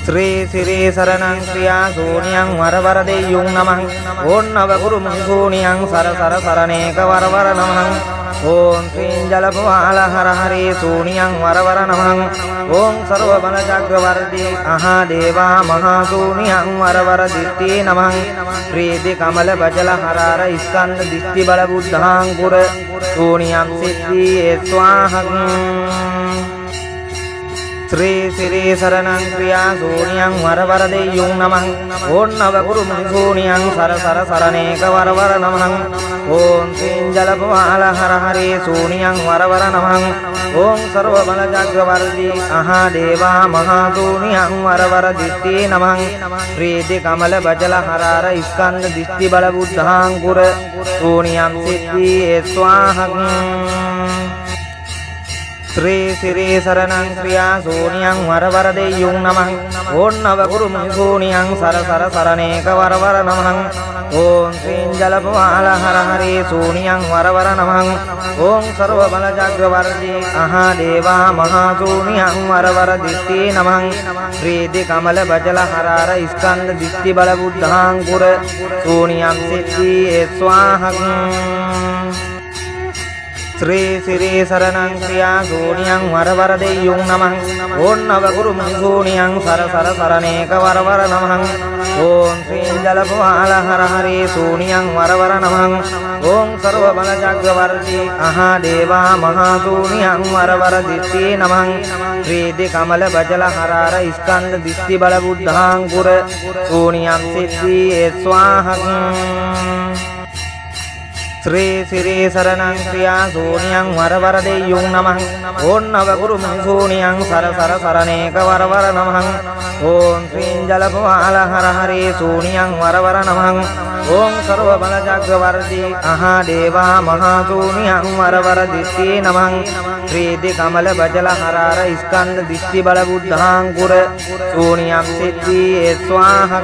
श्री श्री शरणं क्रिया शून्यं वरवरदेयुं नमः ओं नवगुरुमुनिशून्यं सर सर शरणेक वरवर नमः ओं श्रीं जलपवाल हर हरे शून्यं वरवर नमः ओं सर्वबलचक्रवर्ती महादेवा महाशून्यं वरवर दिष्टि नमः प्रीति कमल बजल हरार स्कंद दिष्टि बल बुद्धांकुर शून्यं सिद्धि स्वाहा श्री श्री शरणं क्रिया शून्यं वरवरदेयुं नमः ओं नवगुरुमुनिशून्यं सर सर शरणेक वरवर नमः ओं श्रीं जलपवाल हर हरे शून्यं वरवर नमः ओं सर्वबलचक्रवर्ती महादेवा महाशून्यं वरवर दिष्टि नमः प्रीति कमल बजल हरार स्कंद दिष्टि बल बुद्धांकुर शून्यं सिद्धि स्वाहा श्री श्री शरणं क्रिया शून्यं वरवरदेयुं नमः ओं नवगुरुमुनिशून्यं सर सर शरणेक वरवर नमः ओं श्रीं जलपवाल हर हरे शून्यं वरवर नमः ओं सर्वबलचक्रवर्ती महादेवा महाशून्यं वरवर दिष्टि नमः प्रीति कमल बजल हरार स्कंद दिष्टि बल बुद्धांकुर शून्यं सिद्धि स्वाहा श्री श्री शरणं क्रिया शून्यं वरवरदेयुं नमः ओं नवगुरुमुनिशून्यं सर सर शरणेक वरवर नमः ओं श्रीं जलपवाल हर हरे शून्यं वरवर नमः ओं सर्वबलचक्रवर्ती महादेवा महाशून्यं वरवर दिष्टि नमः प्रीति कमल बजल हरार स्कंद दिष्टि बल बुद्धांकुर शून्यं सिद्धि स्वाहा श्री श्री शरणं क्रिया शून्यं वरवरदेयुं नमः ओं नवगुरुमुनिशून्यं सर सर शरणेक वरवर नमः ओं श्रीं जलपवाल हर हरे शून्यं वरवर नमः ओं सर्वबलचक्रवर्ती महादेवा महाशून्यं वरवर दिष्टि नमः प्रीति कमल बजल हरार स्कंद दिष्टि बल बुद्धांकुर शून्यं सिद्धि स्वाहा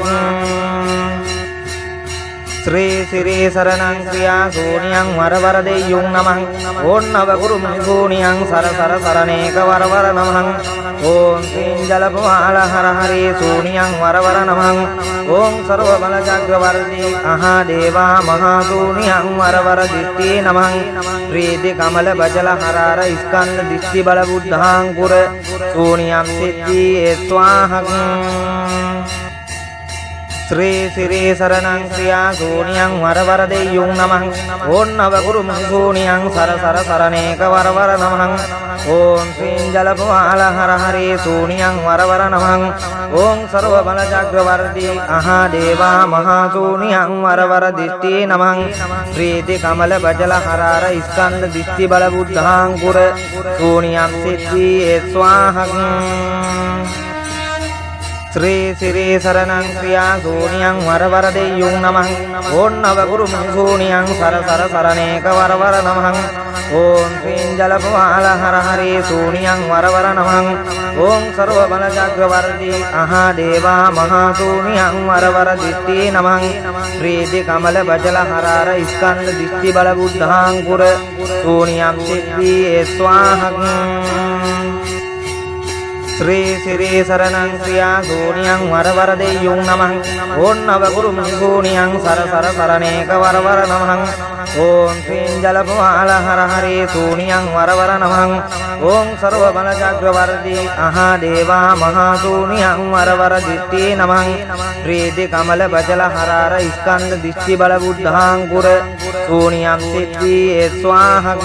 श्री श्री शरणं क्रिया शून्यं वरवरदेयुं नमः ओं नवगुरुमुनिशून्यं सर सर शरणेक वरवर नमः ओं श्रीं जलपवाल हर हरे शून्यं वरवर नमः ओं सर्वबलचक्रवर्ती महादेवा महाशून्यं वरवर दिष्टि नमः प्रीति कमल बजल हरार स्कंद दिष्टि बल बुद्धांकुर शून्यं सिद्धि स्वाहा श्री श्री शरणं क्रिया शून्यं वरवरदेयुं नमः ओं नवगुरुमुनिशून्यं सर सर शरणेक वरवर नमः ओं श्रीं जलपवाल हर हरे शून्यं वरवर नमः ओं सर्वबलचक्रवर्ती महादेवा महाशून्यं वरवर दिष्टि नमः प्रीति कमल बजल हरार स्कंद दिष्टि बल बुद्धांकुर शून्यं सिद्धि स्वाहा श्री श्री शरणं क्रिया शून्यं वरवरदेयुं नमः ओं नवगुरुमुनिशून्यं सर सर शरणेक वरवर नमः ओं श्रीं जलपवाल हर हरे शून्यं वरवर नमः ओं सर्वबलचक्रवर्ती महादेवा महाशून्यं वरवर दिष्टि नमः प्रीति कमल बजल हरार स्कंद दिष्टि बल बुद्धांकुर शून्यं सिद्धि स्वाहा श्री श्री शरणं क्रिया शून्यं वरवरदेयुं नमः ओं नवगुरुमुनिशून्यं सर सर शरणेक वरवर नमः ओं श्रीं जलपवाल हर हरे शून्यं वरवर नमः ओं सर्वबलचक्रवर्ती महादेवा महाशून्यं वरवर दिष्टि नमः प्रीति कमल बजल हरार स्कंद दिष्टि बल बुद्धांकुर शून्यं सिद्धि स्वाहा